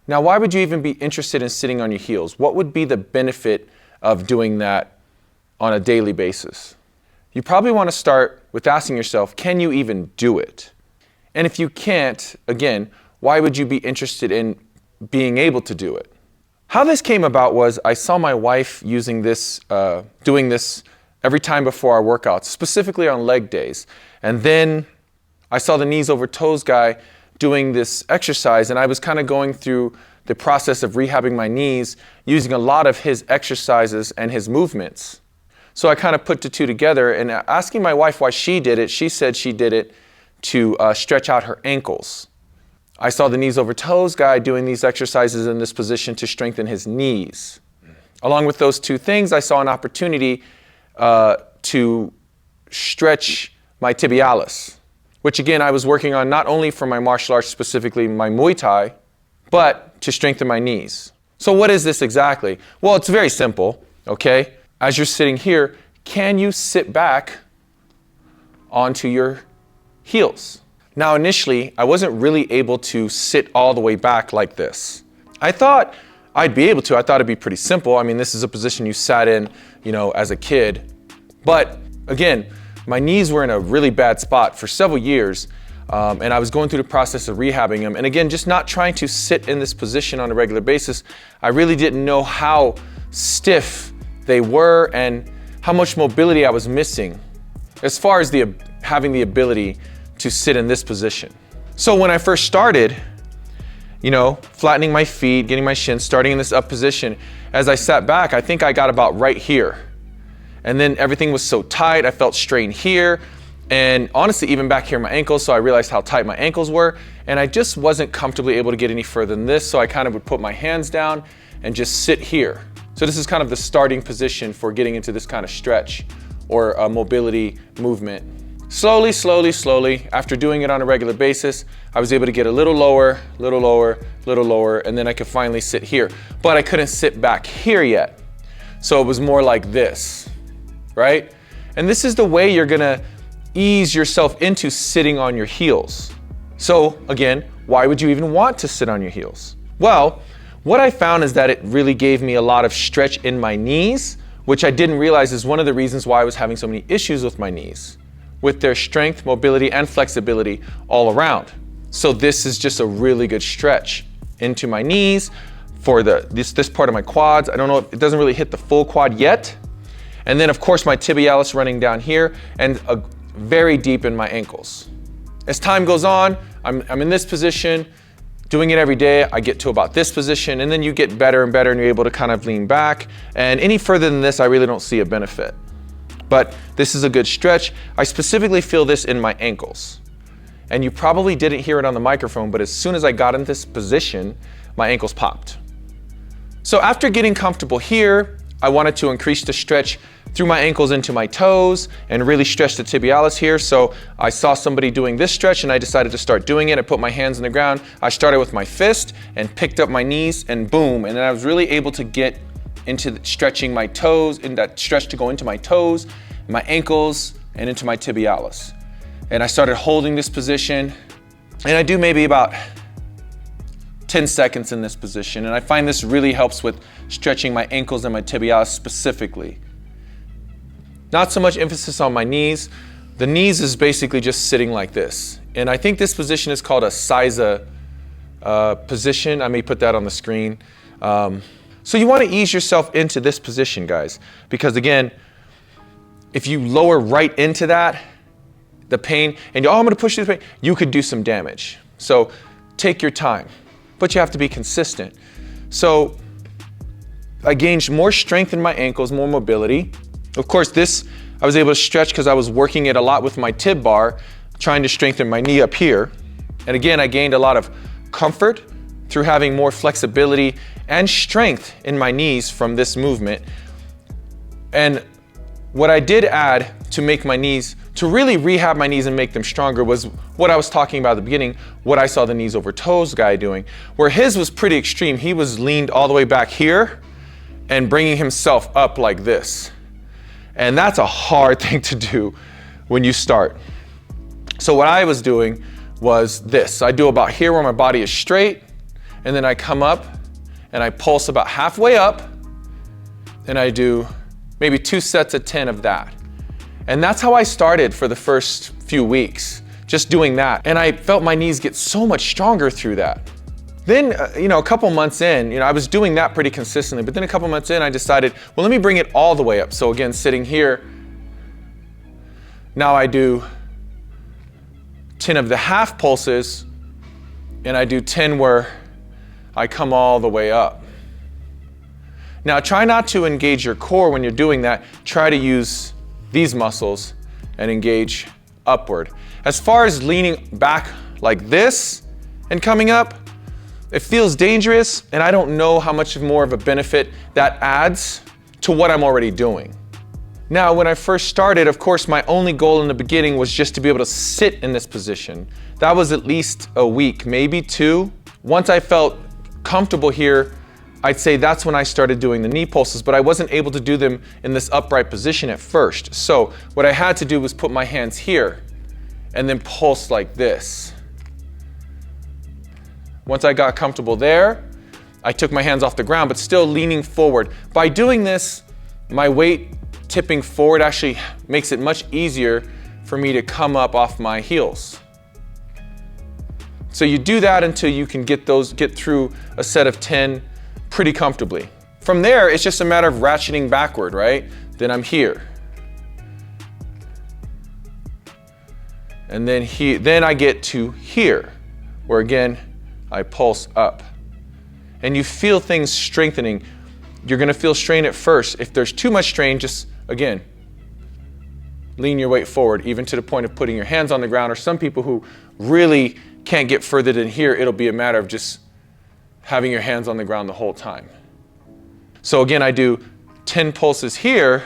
Now, why would you even be interested in sitting on your heels? What would be the benefit of doing that on a daily basis? You probably want to start with asking yourself, can you even do it? And if you can't, again, why would you be interested in being able to do it? How this came about was I saw my wife using this, doing this every time before our workouts, specifically on leg days. And then I saw the knees over toes guy doing this exercise, and I was kind of going through the process of rehabbing my knees using a lot of his exercises and his movements. So I kind of put the two together, and asking my wife why she did it, she said she did it to stretch out her ankles. I saw the knees over toes guy doing these exercises in this position to strengthen his knees. Along with those two things, I saw an opportunity to stretch my tibialis, which again, I was working on not only for my martial arts, specifically my Muay Thai, but to strengthen my knees. So what is this exactly? Well, it's very simple, okay? As you're sitting here, can you sit back onto your heels? Now, initially, I wasn't really able to sit all the way back like this. I thought I'd be able to. I thought it'd be pretty simple. I mean, this is a position you sat in, as a kid. But again, my knees were in a really bad spot for several years, and I was going through the process of rehabbing them. And again, just not trying to sit in this position on a regular basis, I really didn't know how stiff they were and how much mobility I was missing as far as having the ability to sit in this position. So when I first started, flattening my feet, getting my shins, starting in this up position, as I sat back, I think I got about right here. And then everything was so tight, I felt strain here, and honestly, even back here in my ankles, so I realized how tight my ankles were, and I just wasn't comfortably able to get any further than this, so I kind of would put my hands down and just sit here. So this is kind of the starting position for getting into this kind of stretch or a mobility movement. Slowly, after doing it on a regular basis, I was able to get a little lower, and then I could finally sit here. But I couldn't sit back here yet. So it was more like this, right? And this is the way you're gonna ease yourself into sitting on your heels. So again, why would you even want to sit on your heels? Well, what I found is that it really gave me a lot of stretch in my knees, which I didn't realize is one of the reasons why I was having so many issues with my knees, with their strength, mobility, and flexibility all around. So this is just a really good stretch into my knees for this part of my quads. I don't know, it doesn't really hit the full quad yet. And then of course my tibialis running down here and very deep in my ankles. As time goes on, I'm in this position, doing it every day, I get to about this position, and then you get better and better and you're able to kind of lean back. And any further than this, I really don't see a benefit. But this is a good stretch. I specifically feel this in my ankles. And you probably didn't hear it on the microphone, but as soon as I got in this position, my ankles popped. So after getting comfortable here, I wanted to increase the stretch through my ankles into my toes and really stretch the tibialis here. So I saw somebody doing this stretch and I decided to start doing it. I put my hands on the ground. I started with my fist and picked up my knees and boom. And then I was really able to get into stretching my toes, in that stretch to go into my toes, my ankles, and into my tibialis. And I started holding this position, and I do maybe about 10 seconds in this position. And I find this really helps with stretching my ankles and my tibialis specifically. Not so much emphasis on my knees. The knees is basically just sitting like this. And I think this position is called a Siza position. I may put that on the screen. So you want to ease yourself into this position, guys, because again, if you lower right into that, the pain, and I'm going to push through the pain, you could do some damage. So take your time, but you have to be consistent. So I gained more strength in my ankles, more mobility. Of course, this I was able to stretch because I was working it a lot with my tib bar, trying to strengthen my knee up here. And again, I gained a lot of comfort through having more flexibility and strength in my knees from this movement. And what I did add to make my knees, to really rehab my knees and make them stronger, was what I was talking about at the beginning, what I saw the knees over toes guy doing, where his was pretty extreme. He was leaned all the way back here and bringing himself up like this. And that's a hard thing to do when you start. So what I was doing was this. I do about here where my body is straight, and then I come up and I pulse about halfway up, and I do maybe 2 sets of 10 of that. And that's how I started for the first few weeks, just doing that. And I felt my knees get so much stronger through that. Then, a couple months in, I was doing that pretty consistently, but then a couple months in, I decided, well, let me bring it all the way up. So again, sitting here, now I do 10 of the half pulses, and I do 10 where I come all the way up. Now, try not to engage your core when you're doing that. Try to use these muscles and engage upward. As far as leaning back like this and coming up, it feels dangerous, and I don't know how much more of a benefit that adds to what I'm already doing. Now, when I first started, of course, my only goal in the beginning was just to be able to sit in this position. That was at least a week, maybe 2. Once I felt comfortable here, I'd say that's when I started doing the knee pulses, but I wasn't able to do them in this upright position at first. So what I had to do was put my hands here and then pulse like this. Once I got comfortable there, I took my hands off the ground, but still leaning forward. By doing this, my weight tipping forward actually makes it much easier for me to come up off my heels. So you do that until you can get through a set of 10 pretty comfortably. From there, it's just a matter of ratcheting backward, right? Then I'm here. And then I get to here, where again, I pulse up. And you feel things strengthening. You're gonna feel strain at first. If there's too much strain, just, again, lean your weight forward, even to the point of putting your hands on the ground. Or some people who really can't get further than here, it'll be a matter of just having your hands on the ground the whole time. So again, I do 10 pulses here,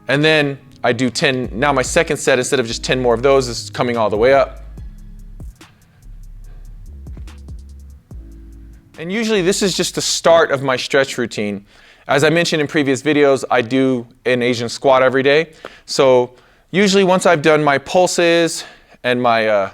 and then I do 10, now my second set, instead of just 10 more of those, is coming all the way up. And usually this is just the start of my stretch routine. As I mentioned in previous videos, I do an Asian squat every day. So usually once I've done my pulses and my, I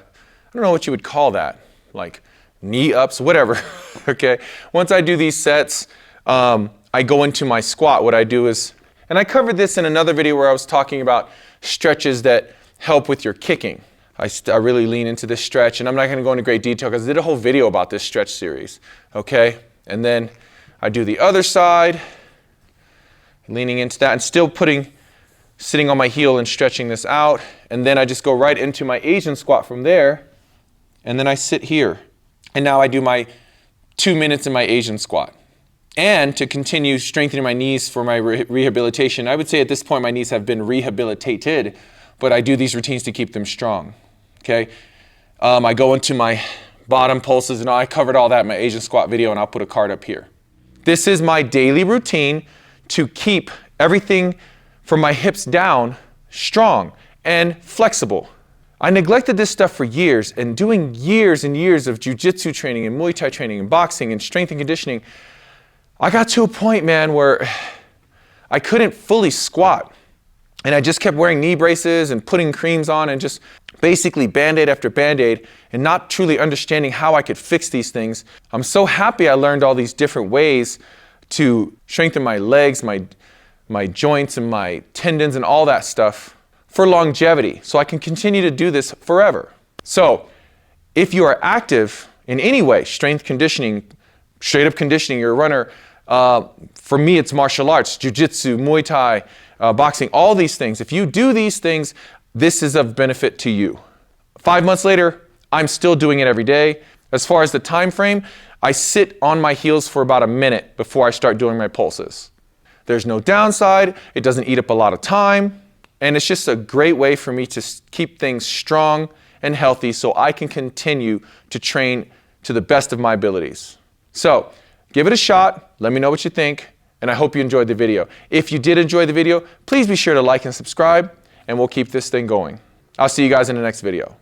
don't know what you would call that, like knee ups, whatever, okay? Once I do these sets, I go into my squat. What I do is, and I covered this in another video where I was talking about stretches that help with your kicking. I really lean into this stretch, and I'm not gonna go into great detail because I did a whole video about this stretch series, okay? And then I do the other side, leaning into that and still sitting on my heel and stretching this out. And then I just go right into my Asian squat from there, and then I sit here. And now I do my 2 minutes in my Asian squat. And to continue strengthening my knees for my rehabilitation, I would say at this point my knees have been rehabilitated, but I do these routines to keep them strong, okay? I go into my bottom pulses, and I covered all that in my Asian squat video, and I'll put a card up here. This is my daily routine to keep everything from my hips down strong and flexible. I neglected this stuff for years, and doing years and years of jiu-jitsu training and Muay Thai training and boxing and strength and conditioning, I got to a point, man, where I couldn't fully squat. And I just kept wearing knee braces and putting creams on and just basically Band-Aid after Band-Aid and not truly understanding how I could fix these things. I'm so happy I learned all these different ways to strengthen my legs, my joints and my tendons and all that stuff for longevity, so I can continue to do this forever. So if you are active in any way, strength conditioning, straight up conditioning, you're a runner, for me it's martial arts, jiu-jitsu, Muay Thai, boxing, all these things. If you do these things, this is of benefit to you. 5 months later, I'm still doing it every day. As far as the time frame, I sit on my heels for about a minute before I start doing my pulses. There's no downside, it doesn't eat up a lot of time, and it's just a great way for me to keep things strong and healthy so I can continue to train to the best of my abilities. So, give it a shot, let me know what you think, and I hope you enjoyed the video. If you did enjoy the video, please be sure to like and subscribe, and we'll keep this thing going. I'll see you guys in the next video.